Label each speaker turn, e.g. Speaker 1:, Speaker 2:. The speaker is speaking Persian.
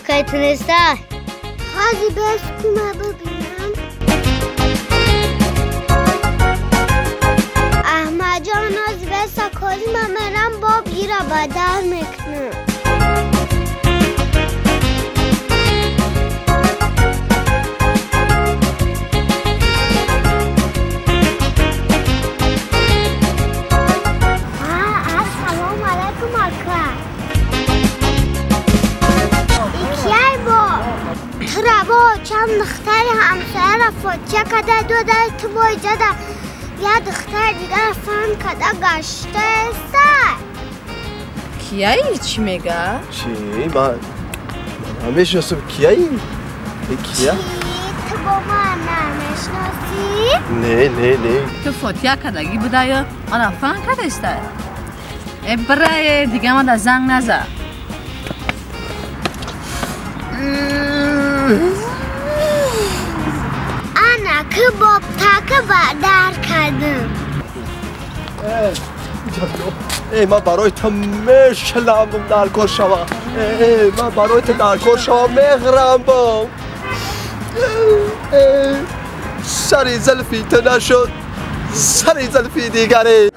Speaker 1: کی تونسته؟
Speaker 2: خواهی بس کنه ببینم. احمد جان از بس کاری ممرم باب گیره بدر میکنه. چند دختر همسایه فوتیه کده دو ده تو بایجه ده یه دختر دیگر فهم کده گشته سر
Speaker 3: کیایی چی میگه؟
Speaker 4: چی؟ من میشناسم کیایی؟ کیا؟
Speaker 2: تو با من نمیشناسی؟
Speaker 4: نه
Speaker 3: تو فوتیه کدگی بوده یا آن فهم کده استه؟ برای دیگه ما در زنگ نزد
Speaker 2: که باب تاکه بردر کردم
Speaker 4: من برای تو میشلم در کار شما من برای تو در کار شما میغرم با سری زلفی تو نشد سری زلفی دیگری